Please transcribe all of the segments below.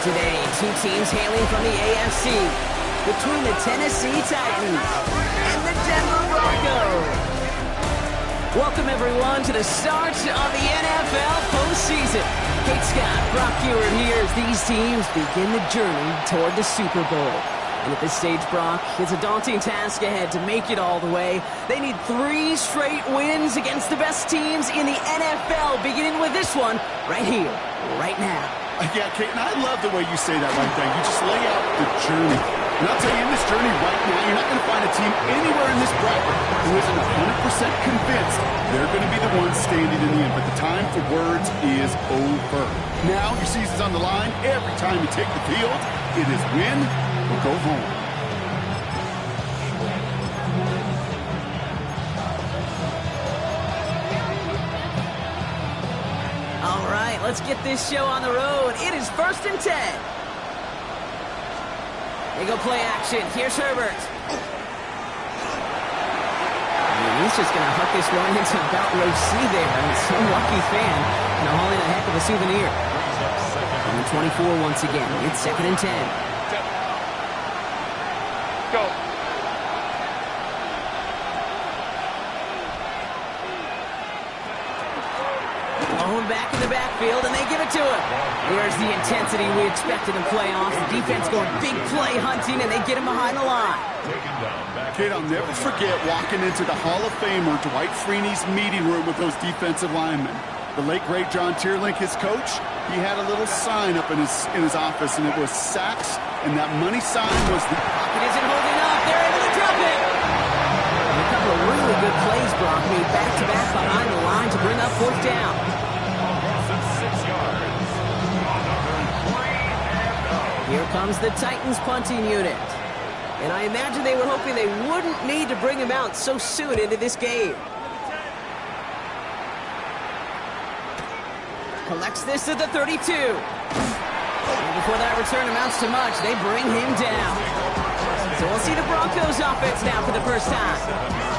today. Two teams hailing from the AFC. Between the Tennessee Titans and the Denver Broncos. Welcome, everyone, to the start of the NFL postseason. Kate Scott, Brock Ewert here as these teams begin the journey toward the Super Bowl. And at this stage, Brock, it's a daunting task ahead to make it all the way. They need 3 straight wins against the best teams in the NFL, beginning with this one right here, right now. Yeah, Kate, and I love the way you say that right there. You just lay out the journey. And I'll tell you, in this journey right now, you're not going to find a team anywhere in this bracket who isn't 100% convinced they're going to be the ones standing in the end. But the time for words is over. Now your season's on the line. Every time you take the field, it is win or go home. All right, let's get this show on the road. It is 1st and 10. They go play action. Here's Herbert. And he's just going to hook this one into about row C there. And some lucky fan going to haul in a heck of a souvenir. And the 24 once again. It's 2nd and 10. Go. Going back in the backfield, and they give it to him. There's the intensity we expected in playoffs. The defense going big play hunting, and they get him behind the line. Kate, I'll never forget walking into the Hall of Famer Dwight Freeney's meeting room with those defensive linemen. The late, great John Tierlink, his coach, he had a little sign up in his office, and it was sacks, and that money sign was the... Pocket isn't holding up. They're able to drop it. And a couple of really good plays, Brock, made back-to-back behind the line to bring up 4th down. Here comes the Titans punting unit. And I imagine they were hoping they wouldn't need to bring him out so soon into this game. Collects this at the 32. And before that return amounts to much, they bring him down. So we'll see the Broncos offense now for the first time.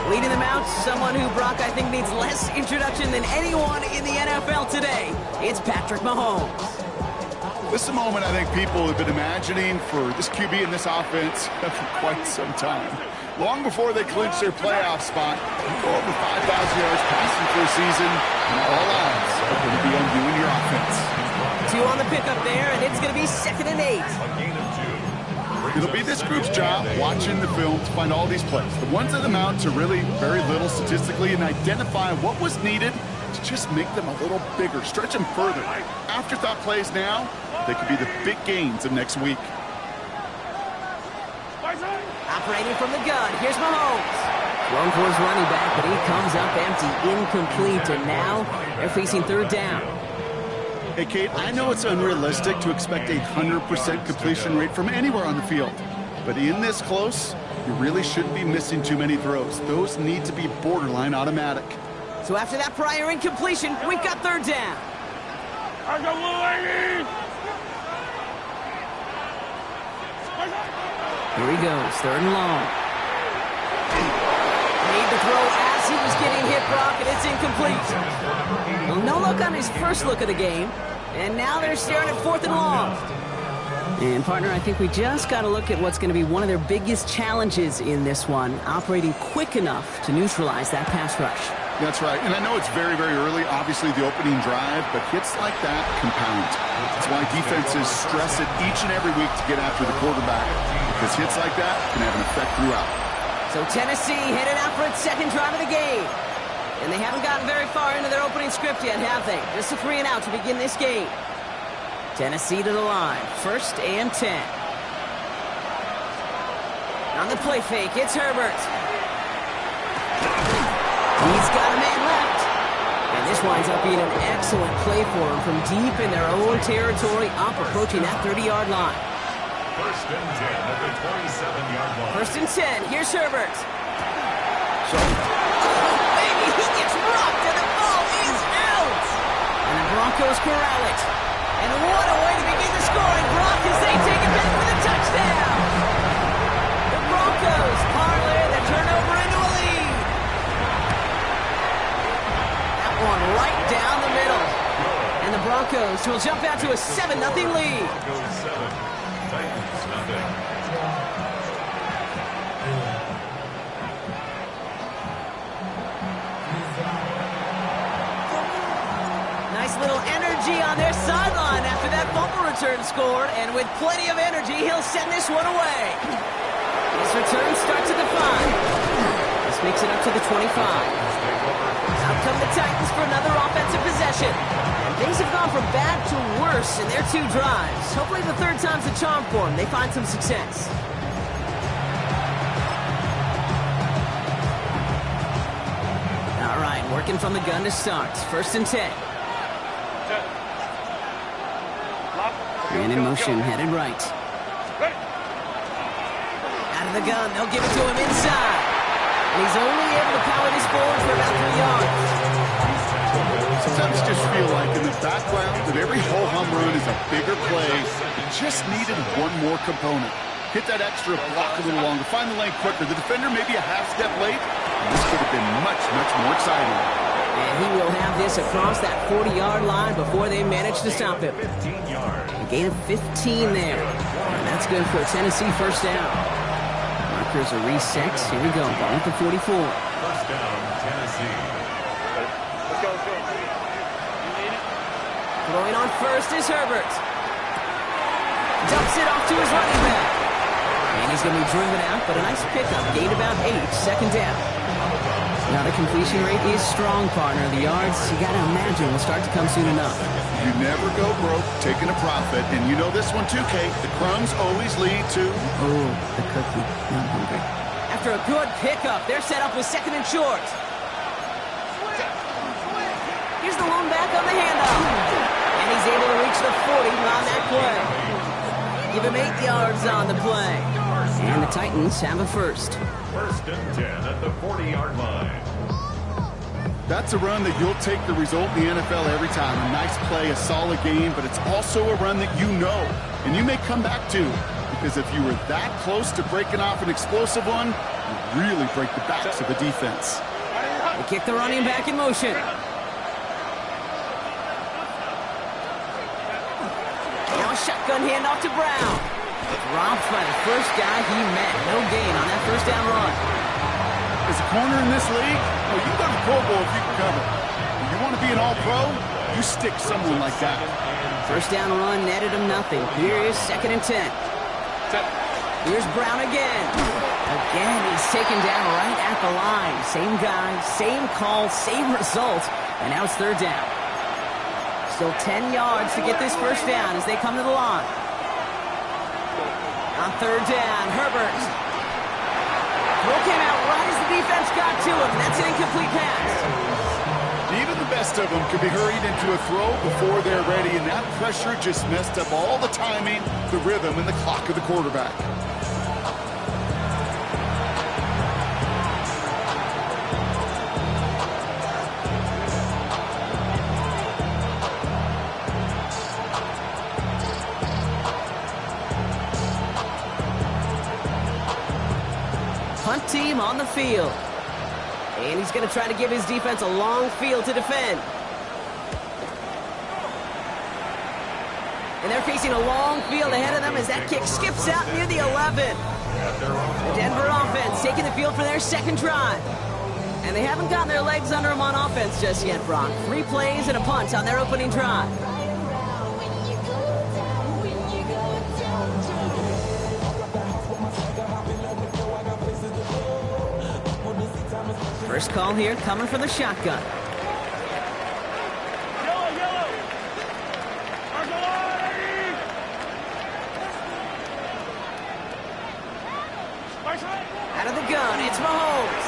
Leading them out, someone who, Brock, I think needs less introduction than anyone in the NFL today. It's Patrick Mahomes. This is a moment I think people have been imagining for this QB and this offense for quite some time. Long before they clinch their playoff spot, you go over 5,000 yards passing for a season, and all eyes are going to be on you and your offense. 2 on the pickup there, and it's going to be 2nd and 8. It'll be this group's job watching the film to find all these plays. The ones that amount to really very little statistically and identify what was needed to just make them a little bigger, stretch them further. Afterthought plays now, they could be the big gains of next week. Operating from the gun, here's Mahomes. Thrown for his running back, but he comes up empty, incomplete, and now they're facing 3rd down. Hey, Kate, I know it's unrealistic to expect a 100% completion rate from anywhere on the field. But in this close, you really shouldn't be missing too many throws. Those need to be borderline automatic. So after that prior incompletion, we've got 3rd down. Here he goes, 3rd and long. Made the throw as he was getting hit, Brock, and it's incomplete. Well, no look on his first look of the game, and now they're staring at 4th and long. And, partner, I think we just got to look at what's going to be one of their biggest challenges in this one, operating quick enough to neutralize that pass rush. That's right, and I know it's very, very early, obviously the opening drive, but hits like that compound. That's why defenses stress it each and every week to get after the quarterback, because hits like that can have an effect throughout. So Tennessee headed out for its 2nd drive of the game. And they haven't gotten very far into their opening script yet, have they? Just a 3 and out to begin this game. Tennessee to the line, 1st and 10. On the play fake, it's Herbert. He's got a man left. And this winds up being an excellent play for him from deep in their own territory, up approaching that 30-yard line. 1st and 10 at the 27-yard line. 1st and 10, here's Herbert. Baby, he gets rocked and the ball is out. And the Broncos corral it. And what a way to begin the scoring, Brock, as they take it back for the touchdown. The Broncos parlay the turnover into a lead. That one right down the middle. And the Broncos will jump out to a 7-0 lead. Titans, nothing. Nice little energy on their sideline after that fumble return scored, and with plenty of energy, he'll send this one away. This return starts at the 5. This makes it up to the 25. Out come the Titans for another offensive possession. And things have gone from bad to worse in their 2 drives. Hopefully the third time's a charm for them. They find some success. All right, working from the gun to start. 1st and 10. And in motion, headed right. Out of the gun, they'll give it to him inside. And he's only able to power this forward for about 3 yards. Sometimes just feel like in the background that every ho-hum run is a bigger play. Just needed one more component. Hit that extra block a little longer. Find the lane quicker. The defender maybe a half step late. And this could have been much, much more exciting. And he will have this across that 40-yard line before they manage to stop him. A gain of 15 there. And that's good for a Tennessee first down. Markers are reset. Here we go. Ball at the 44. First down, Tennessee. Throwing on first is Herbert. Dumps it off to his running back. And he's going to be driven out, but a nice pickup. Gain about 8. 2nd down. Now the completion rate is strong, partner. The yards, you got to imagine, will start to come soon enough. You never go broke taking a profit. And you know this one too, Kate. The crumbs always lead to... Oh, the cookie. I'm hungry. After a good pickup, they're set up with 2nd and short. Here's the lone back on the handoff. And he's able to reach the 40 on that play. Give him 8 yards on the play. And the Titans have a first. 1st and 10 at the 40-yard line. That's a run that you'll take the result in the NFL every time. A nice play, a solid game, but it's also a run that you know, and you may come back to. Because if you were that close to breaking off an explosive one, you really break the backs of the defense. They kick the running back in motion. Now a shotgun handoff to Brown. Dropped by the first guy he met. No gain on that first down run. As a corner in this league, well, you go to the Pro Bowl if you can cover. If you want to be an all-pro, you stick someone like that. First down run netted him nothing. Here is 2nd and 10. Here's Brown again. Again, he's taken down right at the line. Same guy, same call, same result. And now it's 3rd down. Still 10 yards to get this first down as they come to the line. On 3rd down, Herbert. Throw came out right as the defense got to him. That's an incomplete pass. Even the best of them can be hurried into a throw before they're ready, and that pressure just messed up all the timing, the rhythm, and the clock of the quarterback. Punt team on the field. And he's going to try to give his defense a long field to defend. And they're facing a long field ahead of them as that kick skips out near the 11. The Denver offense taking the field for their 2nd drive. And they haven't gotten their legs under them on offense just yet, Brock. 3 plays and a punt on their opening drive. First call here coming for the shotgun. Out of the gun, it's Mahomes.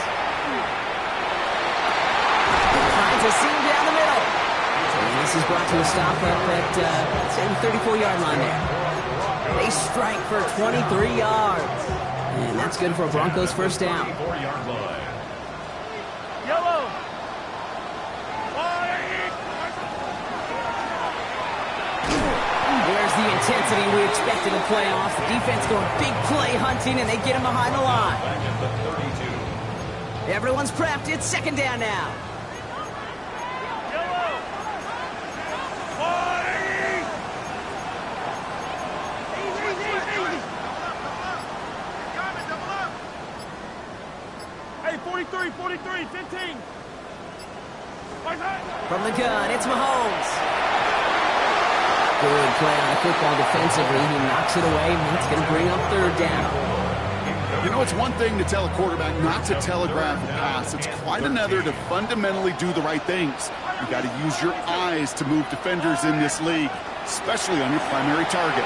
Finds a seam down the middle. And this is brought to a stop up at the 34-yard line there. They strike for 23 yards. And that's good for a Broncos first down. 4-yard line. There's the intensity we expected in playoffs. The defense going big play hunting, and they get him behind the line. Back at the 32. Everyone's prepped. It's 2nd down now. 43, 43, 15. From the gun, it's Mahomes. Good play on the football defensively. He knocks it away, and it's going to bring up third down. You know, it's one thing to tell a quarterback not to telegraph a pass. It's quite another to fundamentally do the right things. You got to use your eyes to move defenders in this league, especially on your primary target.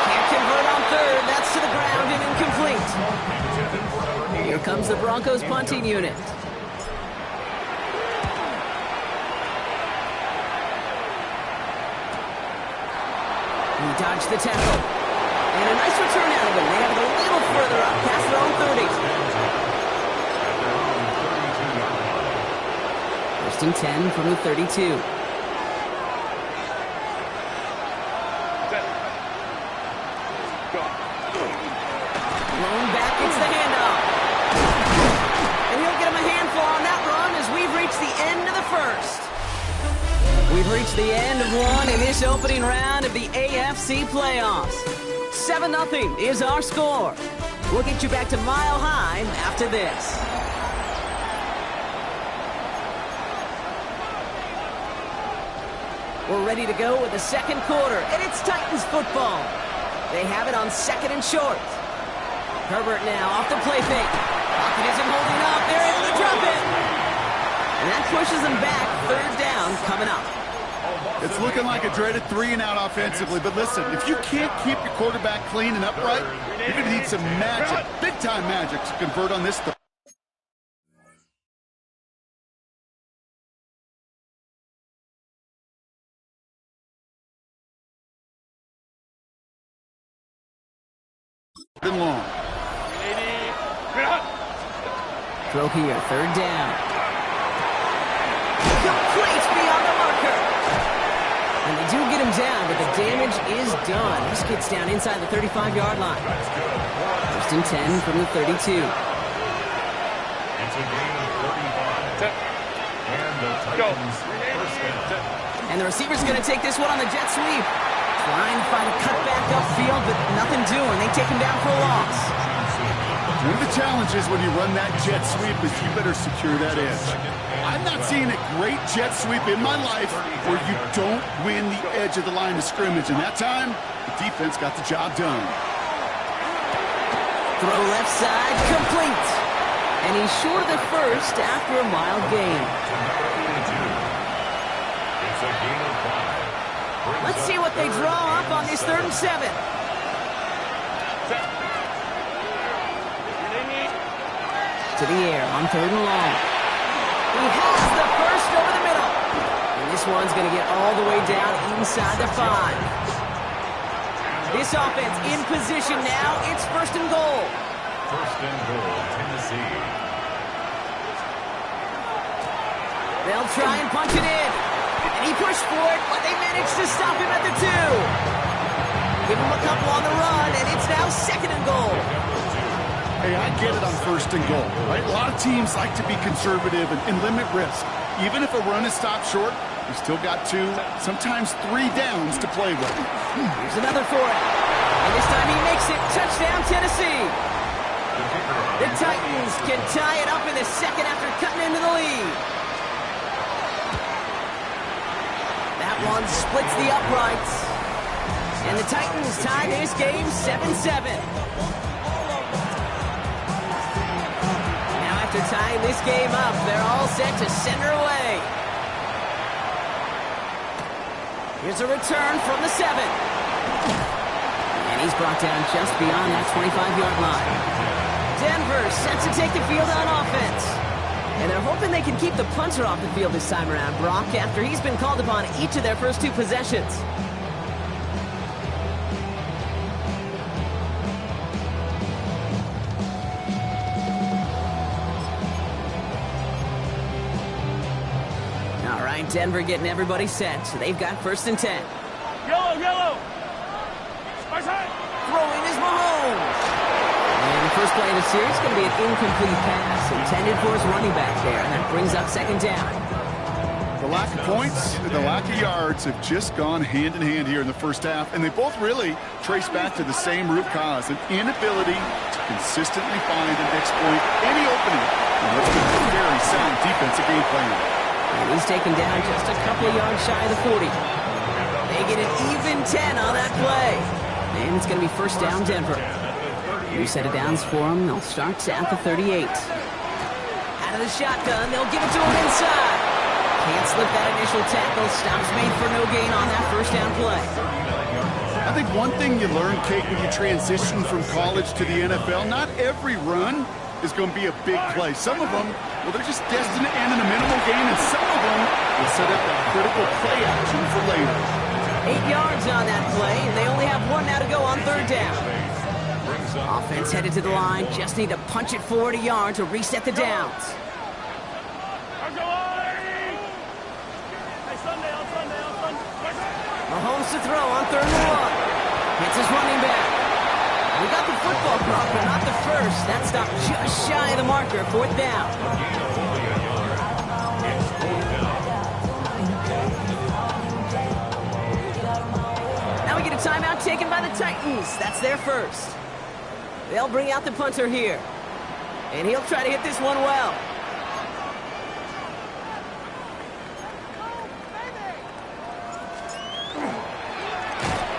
Can't convert on third. That's to the ground and incomplete. Here comes the Broncos punting unit. He dodged the tackle. And a nice return out of him. They have it a little further up past their own 30. First and 10 from the 32. Thrown back, it's the handoff. And he'll get him a handful on that run as we've reached the end of the first. We've reached the end of one in this opening round of the AFC playoffs. 7-0 is our score. We'll get you back to Mile High after this. We're ready to go with the second quarter, and it's Titans football. They have it on second and short. Herbert now off the play fake. Pocket isn't holding up. They're able to drop it. And that pushes them back. Third down coming up. It's looking like a dreaded 3-and-out offensively, but listen, if you can't keep your quarterback clean and upright, you're going to need some magic, big-time magic to convert on this. Been long. Throw here, third down. Complete beyond the marker. And they do get him down, but the damage is done. This gets down inside the 35-yard line. First and 10 from the 32. It's a gain of 35. And the Titans first down. And the receiver's going to take this one on the jet sweep. Trying to find a cutback upfield, but nothing doing. They take him down for a loss. One of the challenges when you run that jet sweep is you better secure that edge. I'm not seeing a great jet sweep in my life where you don't win the edge of the line of scrimmage. And that time, the defense got the job done. Throw left side, complete. And he's short of the first after a mild gain. It's a gain of 5. Let's see what they draw up on this 3rd and 7. To the air on 3rd and long. He has the first over the middle. And this one's going to get all the way down inside the 5. This offense in position now. It's 1st and goal. 1st and goal, Tennessee. They'll try and punch it in. And he pushed for it, but they managed to stop him at the 2. Give him a couple on the run, and it's now 2nd and goal. Hey, I get it on 1st and goal, right? A lot of teams like to be conservative and limit risk. Even if a run is stopped short, you still got 2, sometimes 3 downs to play with. Here's another for it. And this time he makes it. Touchdown, Tennessee. The Titans can tie it up in the 2nd after cutting into the lead. That one splits the uprights. And the Titans tie this game 7-7. Now after tying this game up, they're all set to send her away. Here's a return from the 7. And he's brought down just beyond that 25-yard line. Denver set to take the field on offense. And they're hoping they can keep the punter off the field this time around, Brock, after he's been called upon each of their first 2 possessions. All right, Denver getting everybody set. So they've got 1st and 10. Yellow, yellow. Throwing is Mahomes. And the first play of the series is going to be an incomplete pass intended for his running back there, and that brings up 2nd down. The lack of points and the lack of yards have just gone hand in hand here in the first half, and they both really trace back to the same root cause, an inability to consistently find and exploit any opening. And what's been a very sound defensive game plan. And he's taken down just a couple of yards shy of the 40. They get an even 10 on that play. And it's going to be first down Denver. New set of downs for them. They'll start at the 38. Out of the shotgun, they'll give it to him inside. Can't slip that initial tackle. Stops made for no gain on that first down play. I think one thing you learn, Kate, when you transition from college to the NFL, not every run is going to be a big play. Some of them, well, they're just destined to end in a minimal gain, and some of them will set up that critical play action for later. 8 yards on that play, and they only have 1 now to go on third down. Offense headed to the line. Just need to punch it forward a yard to reset the downs. Mahomes to throw on third and 1. Hits his running back. We got the football ball, but not the first. That stopped just shy of the marker. Fourth down. Now we get a timeout taken by the Titans. That's their first. They'll bring out the punter here. And he'll try to hit this one well.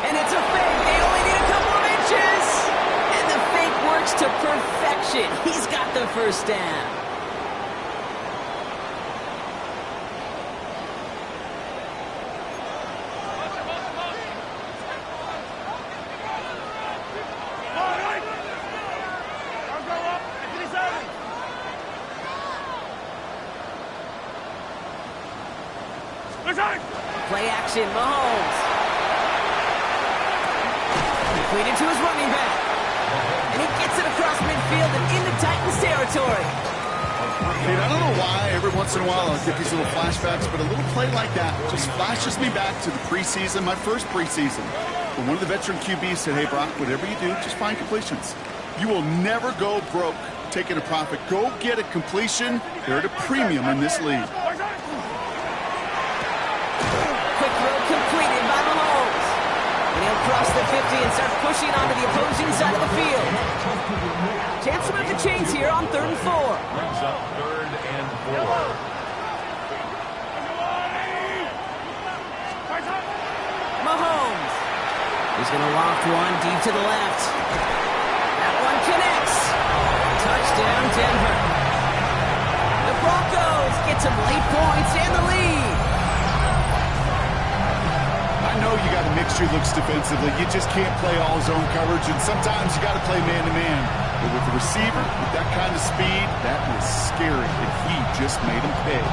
And it's a fake. They only need a couple of inches. And the fake works to perfection. He's got the first down. Play action, Mahomes. Completed to his running back. And he gets it across midfield and into Titans territory. Dude, I don't know why every once in a while I'll get these little flashbacks, but a little play like that just flashes me back to the preseason, my first preseason. When one of the veteran QBs said, hey, Brock, whatever you do, just find completions. You will never go broke taking a profit. Go get a completion. They're at a premium in this league. Across the 50 and start pushing onto the opposing side of the field. Chance to move the chains here on third and 4. Brings up third and 4. Mahomes. He's going to loft one deep to the left. That one connects. Touchdown, Denver. The Broncos get some late points and the lead. I know you got a mixture looks defensively. You just can't play all zone coverage, and sometimes you got to play man-to-man. But with the receiver, with that kind of speed, that was scary, and he just made him pay.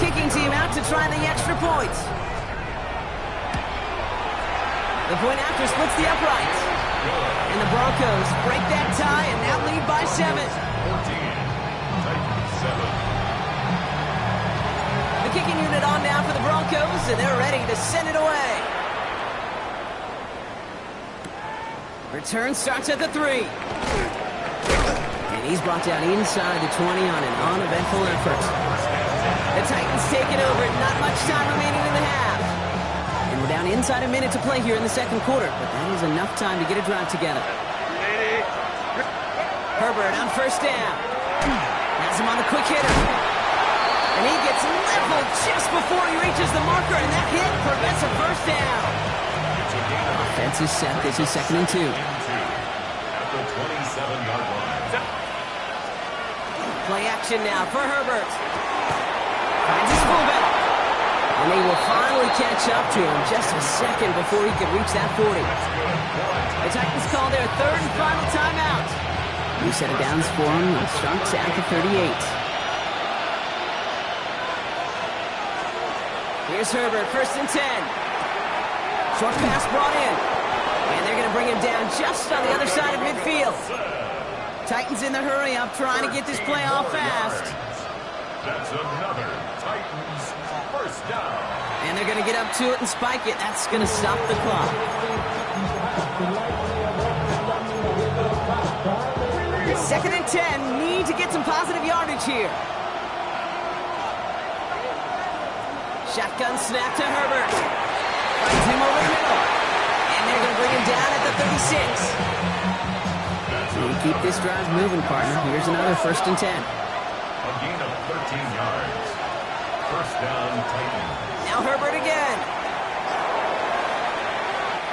Kicking team out to try the extra point. The point after splits the uprights. And the Broncos break that tie and now lead by 7. 14. Titans 7. The kicking unit on now for the Broncos, and they're ready to send it away. Return starts at the 3. And he's brought down inside the 20 on an uneventful effort. The Titans take it over. Not much time remaining in the half. And we're down inside a minute to play here in the second quarter, but that is enough time to get a drive together. Herbert on first down. Has him on the quick hitter. And he gets leveled just before he reaches the marker, and that hit prevents a first down. Offense is set. This is 2nd and 2. At the 27-yard line. Play action now for Herbert. Finds his fullback. And they will finally catch up to him just a second before he could reach that 40. The Titans call their third and final timeout. New set of downs for him. It starts at the 38. Here's Herbert, 1st and 10. Short pass brought in. And they're going to bring him down just on the other side of midfield. Titans in the hurry up, trying to get this play off fast. That's another Titans first down. And they're going to get up to it and spike it. That's going to stop the clock. Second and 10, need to get some positive yardage here. Shotgun snap to Herbert. Finds him over the middle. And they're going to bring him down at the 36. So you keep this drive moving, partner. Here's another first and 10. A gain of 13 yards. First down, Titans. Now Herbert again.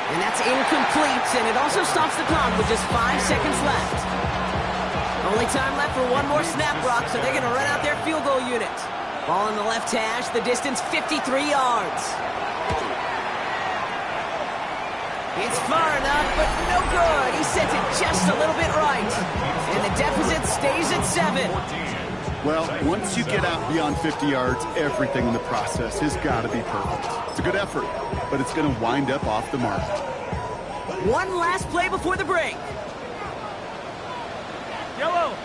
And that's incomplete, and it also stops the clock with just 5 seconds left. Only time left for one more snap, Brock, so they're going to run out their field goal unit. Ball in the left hash, the distance 53 yards. It's far enough, but no good. He sent it just a little bit right. And the deficit stays at 7. Well, once you get out beyond 50 yards, everything in the process has got to be perfect. It's a good effort, but it's going to wind up off the mark. One last play before the break. Yellow.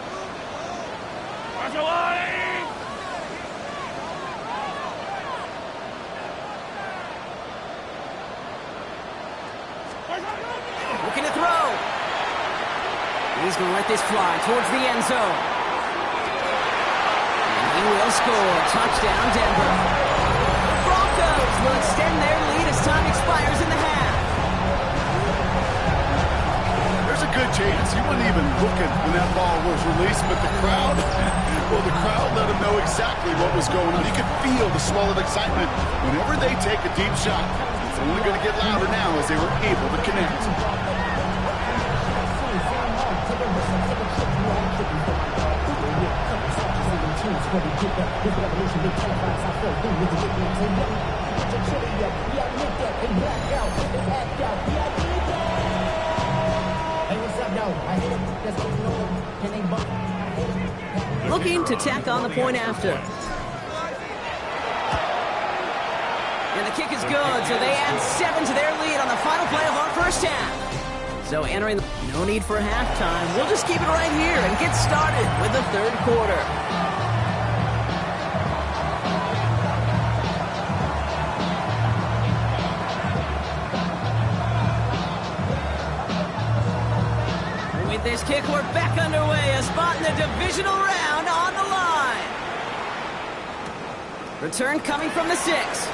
Watch your line. Looking to throw. He's going to let this fly towards the end zone. And he will score. Touchdown, Denver. The Broncos will extend their lead as time expires in the half. There's a good chance he wasn't even looking when that ball was released, but the crowd, well, the crowd let him know exactly what was going on. You could feel the swell of excitement. Whenever they take a deep shot, it's only going to get louder now as they were able to connect. Looking to tack on the point after. And the kick is good, so they add 7 to their lead on the final play of our first half. So entering the... No need for halftime. We'll just keep it right here and get started with the third quarter. With this kick, we're back underway. A spot in the divisional round on the line. Return coming from the 6.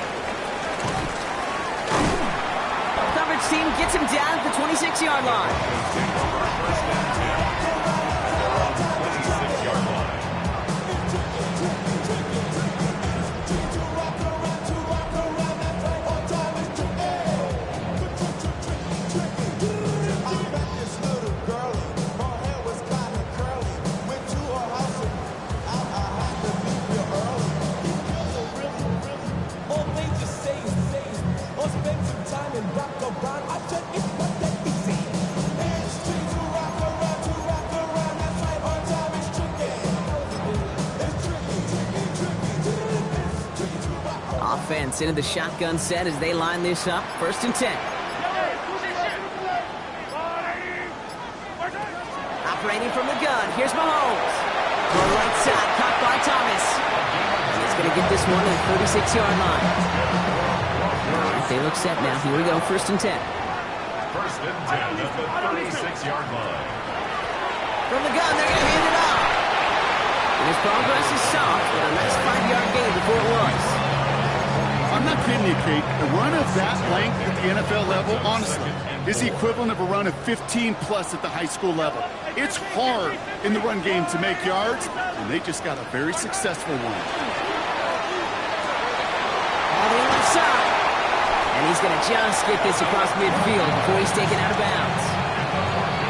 Coverage team gets him down at the 26-yard line. Offense into the shotgun set as they line this up. First and 10. Operating from the gun. Here's Mahomes. To the right side, caught by Thomas. And he's going to get this one at the 36-yard line. All right, they look set now. Here we go. First and 10. First and 10 at the 36-yard line. From the gun, they're going to hand it off. And his progress is soft, but a nice 5-yard gain before it was. I'm not kidding you, Kate. A run of that length at the NFL level, honestly, is the equivalent of a run of 15-plus at the high school level. It's hard in the run game to make yards, and they just got a very successful one. On the left side. And he's going to just get this across midfield before he's taken out of bounds.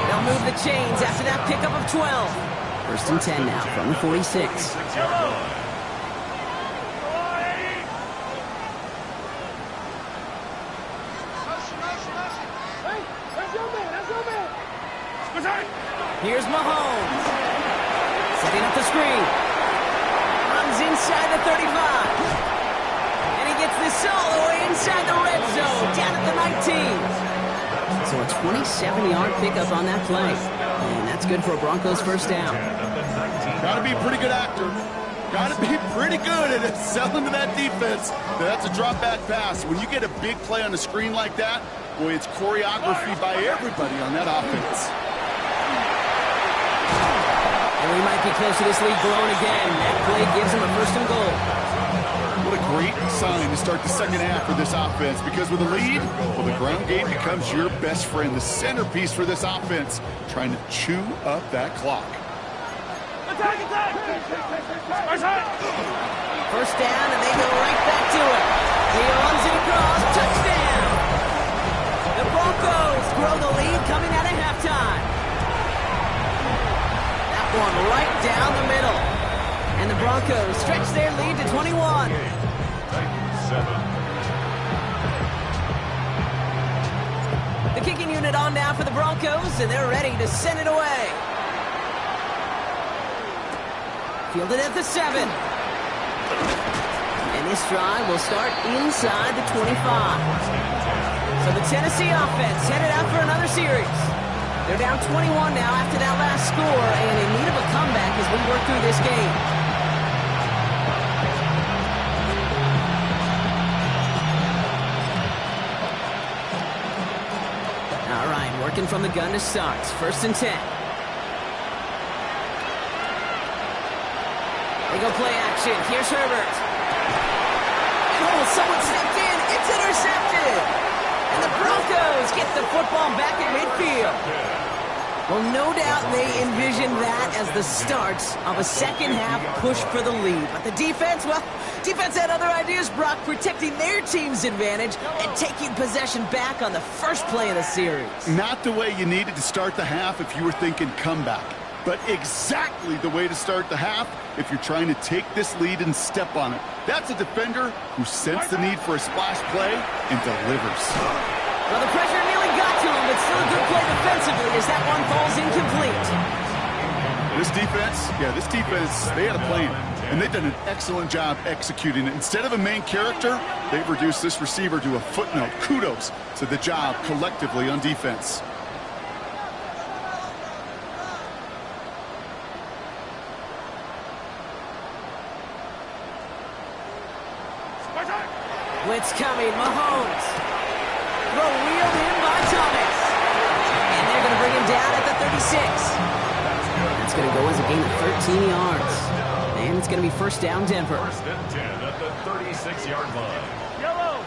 They'll move the chains after that pickup of 12. First and 10 now from the 46. Here's Mahomes. Setting up the screen. Runs inside the 35. And he gets this all the way inside the red zone, down at the 19. So a 27-yard pickup on that play. And that's good for a Broncos first down. Got to be a pretty good actor. Got to be pretty good at selling to that defense. That's a drop back pass. When you get a big play on the screen like that, Boy, it's choreography by everybody on that offense. And we might be close to this lead blown again. That play gives him a first and goal. What a great sign to start the second half for this offense, because with a lead, well, the ground game becomes your best friend, the centerpiece for this offense, trying to chew up that clock. Attack, attack! First down, and they go right back to it. He runs it across, touchdown! The Broncos grow the lead coming out of halftime. That one right down the middle. And the Broncos stretch their lead to 21. The kicking unit on now for the Broncos, and they're ready to send it away. Fielded at the 7. And this drive will start inside the 25. So the Tennessee offense headed out for another series. They're down 21 now after that last score, and in need of a comeback as we work through this game. All right, working from the gun to start. First and 10. They go play action. Here's Herbert. Oh, someone stepped in. It's intercepted. And the Broncos get the football back at midfield. Well, no doubt they envisioned that as the start of a second-half push for the lead. But the defense, well, defense had other ideas, Brock, protecting their team's advantage and taking possession back on the first play of the series. Not the way you needed to start the half if you were thinking comeback, but exactly the way to start the half if you're trying to take this lead and step on it. That's a defender who sensed the need for a splash play and delivers. Well, the pressure nearly got to him, but still a good play defensively as that one falls incomplete. This defense, they had a plan, and they've done an excellent job executing it. Instead of a main character, they've reduced this receiver to a footnote. Kudos to the job collectively on defense. Blitz coming, Mahomes. Throw wheeled in by Thomas. And they're going to bring him down at the 36. That's going to go as a gain of 13 yards. And it's going to be first down, Denver. First and 10 at the 36-yard line. Yellow.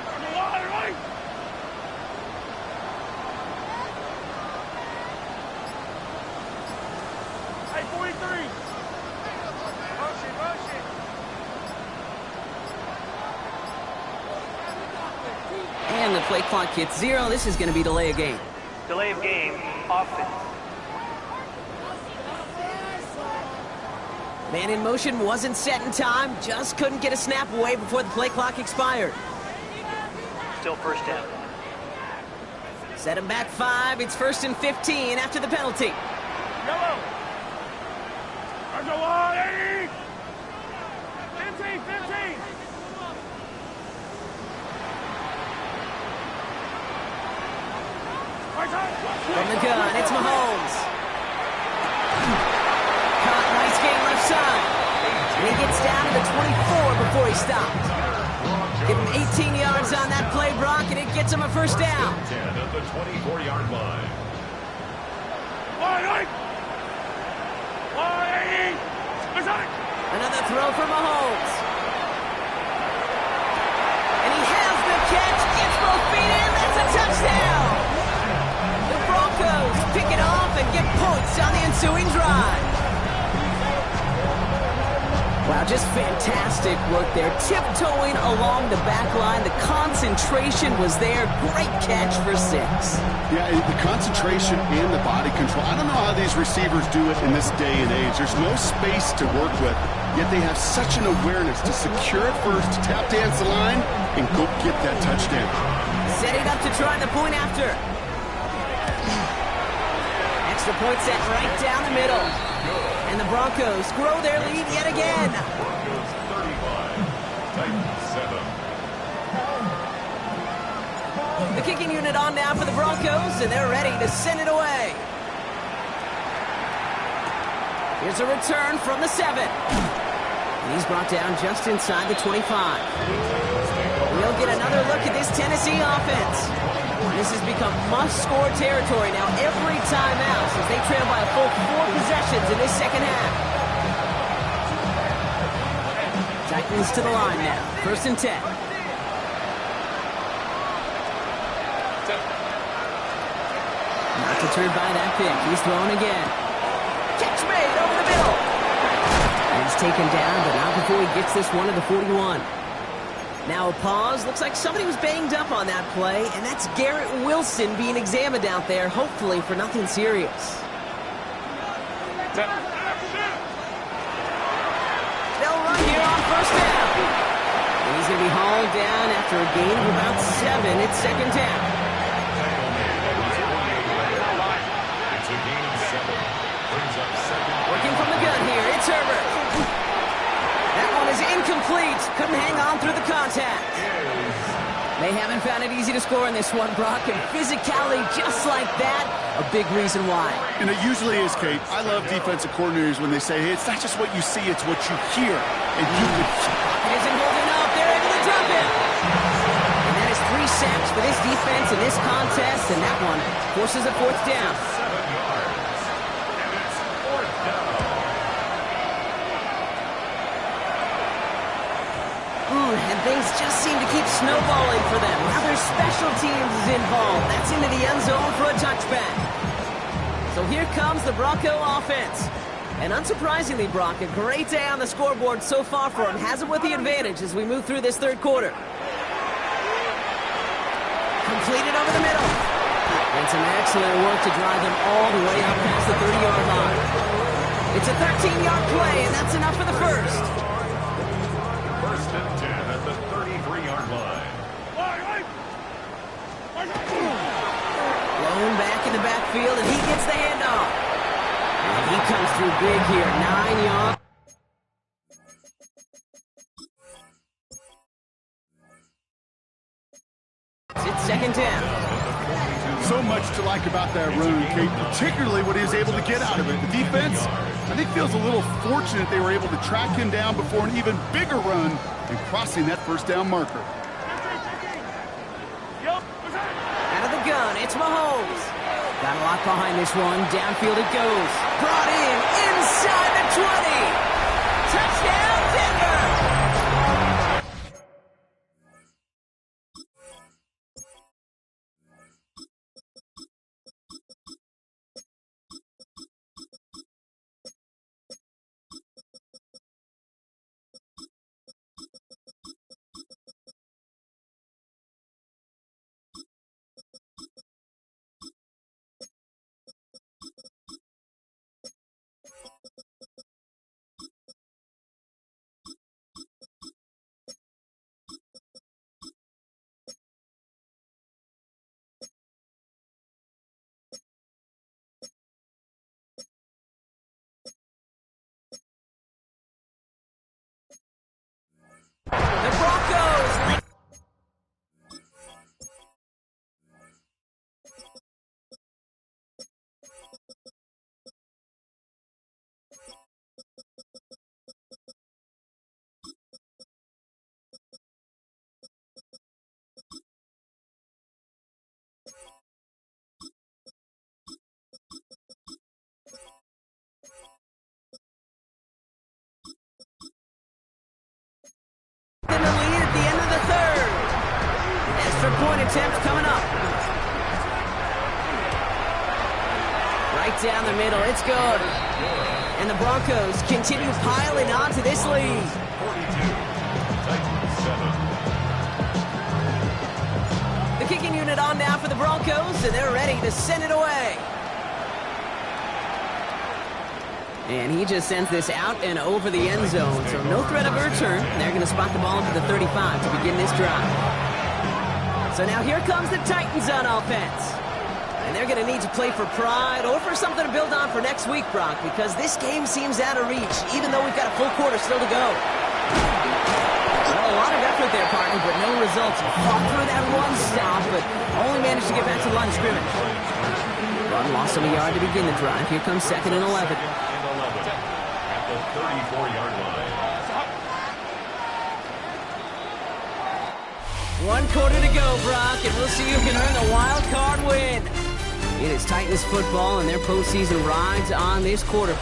On the line, right? Hey, 43. Motion, motion. And the play clock hits 0. This is going to be delay of game. Delay of game, offense. Man in motion wasn't set in time. Just couldn't get a snap away before the play clock expired. Still first down. Set him back 5. It's first and 15 after the penalty. Yellow. On the line. 15, 15. From the gun, it's Mahomes. Caught, nice game left side. And he gets down to the 24 before he stopped. Give him 18 yards on that play, Brock, and it gets him a first down. 10 at the 24-yard line. Another throw for Mahomes. And he has the catch, gets both feet in, that's a touchdown. The Broncos pick it off and get points on the ensuing drive. Wow, just fantastic work there. Tiptoeing along the back line. The concentration was there. Great catch for 6. Yeah, the concentration and the body control. I don't know how these receivers do it in this day and age. There's no space to work with, yet they have such an awareness to secure it first, tap dance the line, and go get that touchdown. Setting up to try the point after. Extra point set right down the middle. And the Broncos grow their lead yet again. Broncos 35, Titans 7. The kicking unit on now for the Broncos, and they're ready to send it away. Here's a return from the 7. And he's brought down just inside the 25. we'll get another look at this Tennessee offense. This has become must-score territory now every time out since they trail by a full 4 possessions in this second half. Titans to the line now. 1st and 10. Not deterred by that pick. He's thrown again. Catch made over the middle. He's taken down, but not before he gets this one to the 41. Now a pause. Looks like somebody was banged up on that play, and that's Garrett Wilson being examined out there, hopefully for nothing serious. They'll run here on 1st down. And he's going to be hauled down after a gain of about 7. It's 2nd down. Working from the gun here, it's Herbert. That one is incomplete. Couldn't hang on through the contact. They haven't found it easy to score in this one, Brock, and physicality just like that, a big reason why. And it usually is, Kate. I love defensive coordinators when they say, hey, it's not just what you see, it's what you hear. And you could... It isn't holding up. They're able to drop it. And that is 3 sacks for this defense in this contest, and that one forces a 4th down. And things just seem to keep snowballing for them. Now their special teams is involved. That's into the end zone for a touchback. So here comes the Bronco offense. And unsurprisingly, Brock, a great day on the scoreboard so far for him. Has it with the advantage as we move through this 3rd quarter. Completed over the middle. And some excellent work to drive them all the way up past the 30-yard line. It's a 13-yard play, and that's enough for the 1st. 1st and 10 at the 33-yard line. Blown back in the backfield, and he gets the handoff. And he comes through big here, 9 yards. It's 2nd down. So much to like about that run, Kate, particularly what he was able to get out of it. The defense, I think, feels a little fortunate they were able to track him down before an even bigger run and crossing that 1st down marker. Out of the gun, it's Mahomes. Got a lot behind this one. Downfield it goes. Brought in inside the 20. Touchdown, Denver. The Broncos lead. In the lead at the end of the 3rd. Extra point attempt coming up. Right down the middle. It's good. And the Broncos continue piling on to this lead. 42, Titans 7. The kicking unit on now for the Broncos, and they're ready to send it away. And he just sends this out and over the end zone, so no threat of a return. They're going to spot the ball up at the 35 to begin this drive. So now here comes the Titans on offense. And they're going to need to play for pride or for something to build on for next week, Brock, because this game seems out of reach, even though we've got a full quarter still to go. Well, a lot of effort there, partner, but no results. Fought through that one stop, but only managed to get back to the line of scrimmage. Run loss of a yard to begin the drive. Here comes 2nd and 11. At the 34-yard line. 1 quarter to go, Brock, and we'll see who can earn the wild card win. It is Titans football, and their postseason rides on this quarter.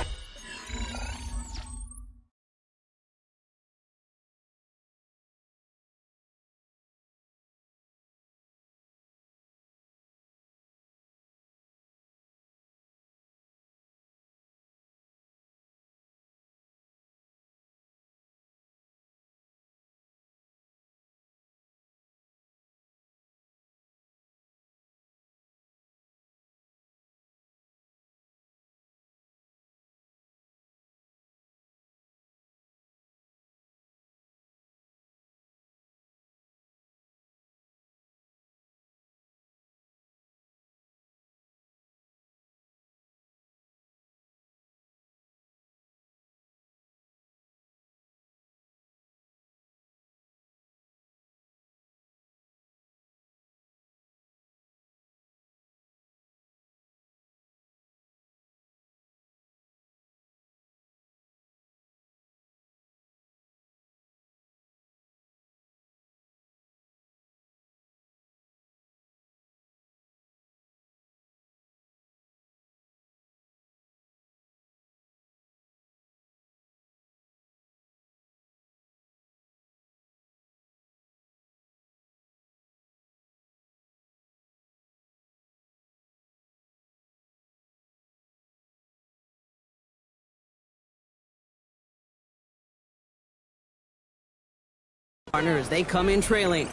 Partner as they come in trailing.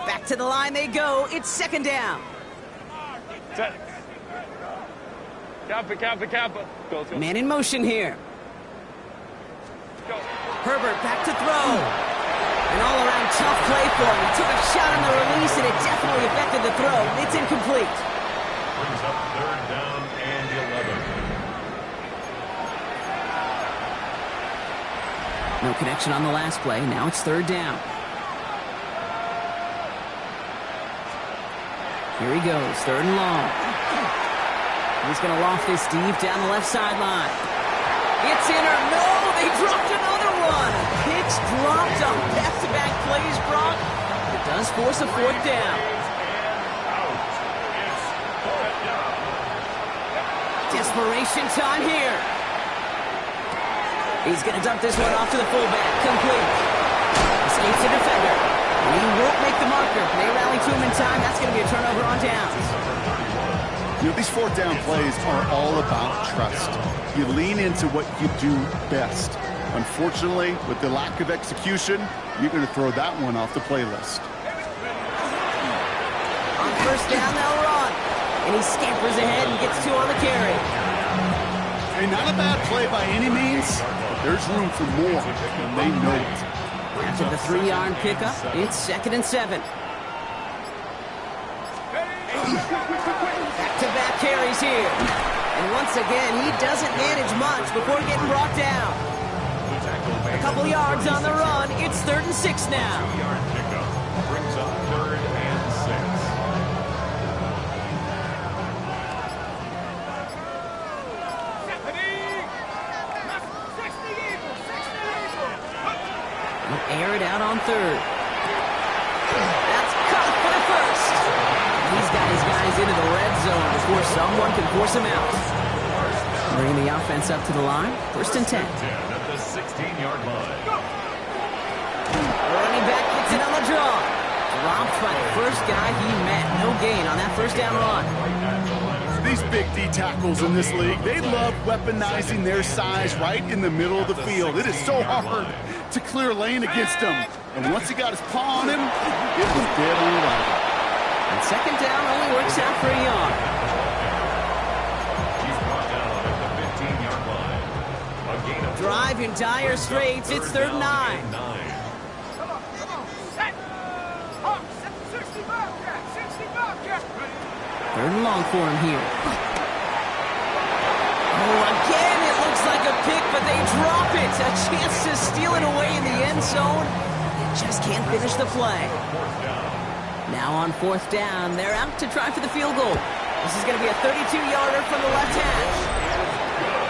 Back to the line they go. It's 2nd down. Set. Kappa. Go. Man in motion here. Go. Herbert back to throw. An all-around tough play for him. He took a shot on the release, and it definitely affected the throw. It's incomplete. Brings up 3rd down and 11. No connection on the last play. Now it's 3rd down. Here he goes, 3rd and long. He's going to loft this deep down the left sideline. It's in or no, they dropped another one. Picks dropped on back-to-back plays, Brock. It does force a 4th down. Desperation time here. He's going to dump this one off to the fullback. Complete. Escapes the defender. And he won't make the marker. They rally to him in time. That's going to be a turnover on downs. You know, these 4th down plays are all about trust. You lean into what you do best. Unfortunately, with the lack of execution, you're going to throw that one off the playlist. On 1st down, they'll run. And he scampers ahead and gets 2 on the carry. Hey, not a bad play by any means. There's room for more, and they know it. After the 3-yard pickup, it's 2nd and 7. Back-to-back carries here. And once again, he doesn't manage much before getting brought down. A couple yards on the run. It's 3rd and 6 now. 2-yard pickup brings up 3rd and 6. Air it out on 3rd. That's caught for the 1st. He's got his guys into the red zone before someone can force him out. Bringing the offense up to the line. 1st and 10. At the 16-yard line. Running back gets it on the draw. Dropped by the first guy he met. No gain on that 1st down run. These big D tackles in this league, they love weaponizing their size right in the middle of the field. It is so hard to clear lane against him. And once he got his paw on him, it was dead on arrival. And 2nd down only works out for a yard. He's brought down at the 15-yard line. A gain of Drive in dire straits. It's 3rd and 9. 3rd and long for him here. Oh, again, it looks like a pick, but they drop it. A chance to steal it away in the end zone. They just can't finish the play. Now on 4th down, they're out to try for the field goal. This is going to be a 32-yarder from the left hash.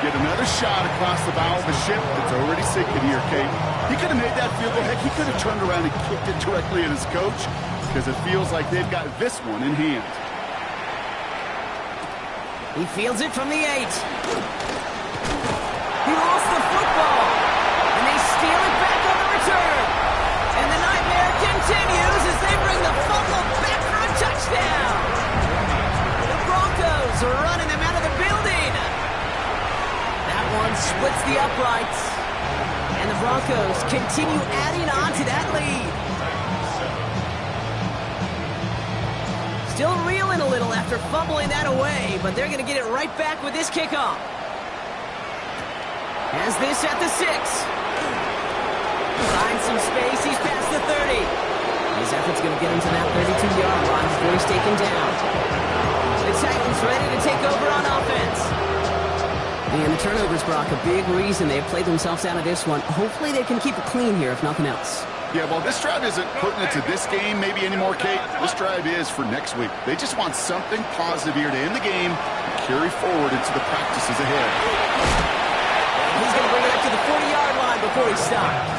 Get another shot across the bow of a ship that's already sinking here, Kate. He could have made that field goal. Heck, he could have turned around and kicked it directly at his coach because it feels like they've got this one in hand. He fields it from the 8. He lost the football, and they steal it back on the return. And the nightmare continues as they bring the fumble back for a touchdown. The Broncos are running him out of the building. That one splits the uprights, and the Broncos continue adding on to that lead. Still reeling a little after fumbling that away, but they're going to get it right back with this kickoff. Has this at the 6. Finds some space. He's past the 30. His effort's going to get him to that 32-yard line before he's taken down. The Titans ready to take over on offense. And the turnovers, Brock, a big reason they've played themselves out of this one. Hopefully they can keep it clean here, if nothing else. Yeah, well, this drive isn't pertinent to this game maybe anymore, Kate. This drive is for next week. They just want something positive here to end the game and carry forward into the practices ahead. He's going to bring it up to the 40-yard line before he stops.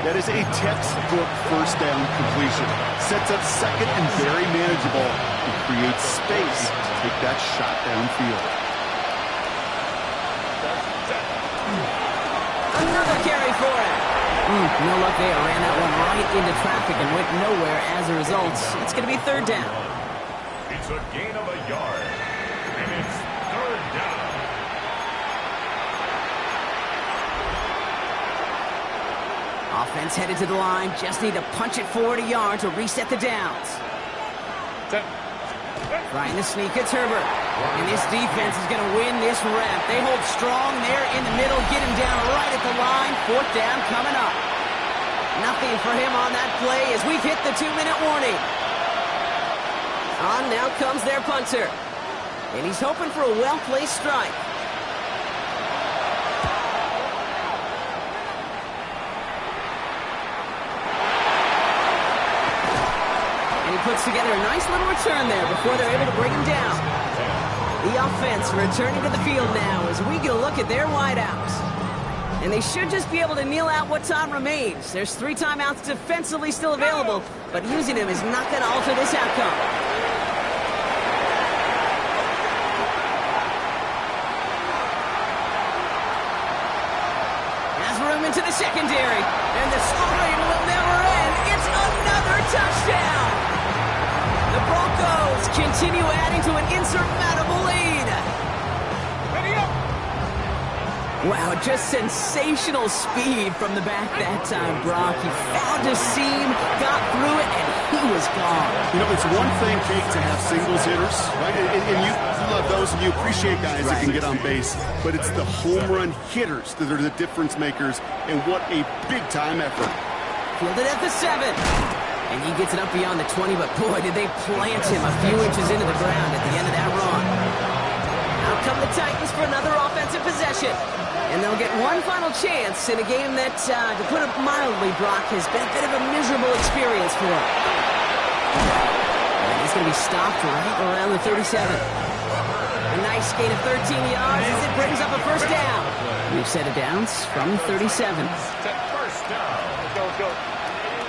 That is a textbook first down completion. Sets up second and very manageable and creates space to take that shot downfield. Another carry for him. No luck there. Ran that one right into traffic and went nowhere as a result. It's going to be 3rd down. It's a gain of a yard. And it's 3rd down. Offense headed to the line. Just need to punch it forward a yard to reset the downs. Trying to sneak. It's Herbert. And this defense is going to win this rep. They hold strong there in the middle. Get him down right at the line. 4th down coming up. Nothing for him on that play as we've hit the 2-minute warning. On now comes their punter. And he's hoping for a well-placed strike. Puts together a nice little return there before they're able to bring him down. The offense returning to the field now as we get a look at their wideouts. And they should just be able to kneel out what time remains. There's 3 timeouts defensively still available, but using them is not going to alter this outcome. Has room into the secondary, and the scoring will never end. It's another touchdown. The Broncos continue adding to an insurmountable lead. Wow, just sensational speed from the back that time, Brock. He found a seam, got through it, and he was gone. You know, it's one thing, Kate, to have singles hitters, right? And you love those, and you appreciate guys that can get on base. But it's the home run hitters that are the difference makers, and what a big-time effort. Fielded at the 7. And he gets it up beyond the 20, but boy, did they plant him a few inches into the ground at the end of that run. Out come the Titans for another offensive possession. And they'll get one final chance in a game that, to put it mildly, Brock, has been a bit of a miserable experience for him. And he's going to be stopped right around the 37. A nice gain of 13 yards as it brings up a 1st down. We've set it down from 37. First down. Go.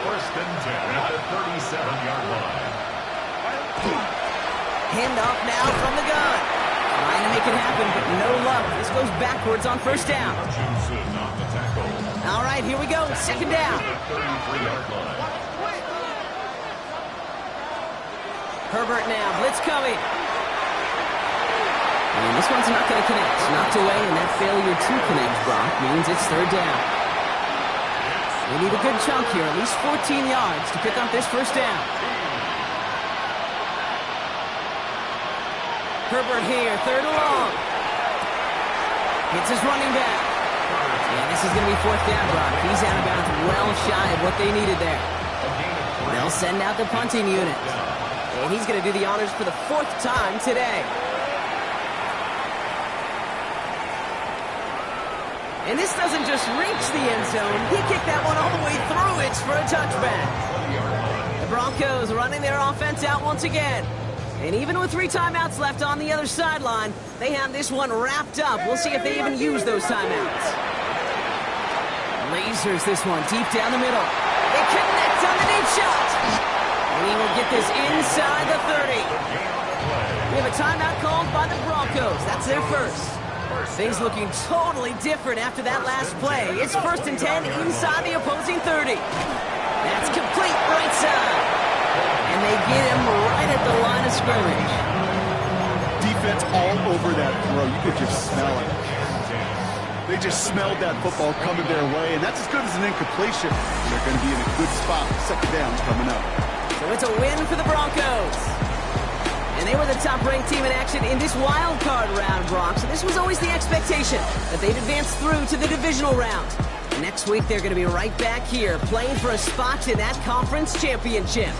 1st and 10 at the 37-yard line. Handoff now from the gun. Trying to make it happen, but no luck. This goes backwards on 1st down. All right, here we go. 2nd down. Herbert now. Blitz coming. And this one's not going to connect. Knocked away, and that failure to connect, Brock, means it's 3rd down. They need a good chunk here, at least 14 yards to pick up this 1st down. Herbert here, 3rd and long. Hits his running back. And this is going to be 4th down, Brock. He's out of bounds well shy of what they needed there. They'll send out the punting unit. And he's going to do the honors for the 4th time today. And this doesn't just reach the end zone. He kicked that one all the way through it for a touchback. The Broncos running their offense out once again. And even with 3 timeouts left on the other sideline, they have this one wrapped up. We'll see if they even use those timeouts. Lasers this one deep down the middle. They connect on the deep shot. And he will get this inside the 30. We have a timeout called by the Broncos. That's their first. Things looking totally different after that last play. It's 1st and 10 inside the opposing 30. That's complete right side. And they get him right at the line of scrimmage. Defense all over that throw. You could just smell it. They just smelled that football coming their way, and that's as good as an incompletion. They're going to be in a good spot. 2nd down coming up. So it's a win for the Broncos. And they were the top-ranked team in action in this wild card round, Brock. So this was always the expectation that they'd advance through to the divisional round. Next week, they're going to be right back here playing for a spot in that conference championship.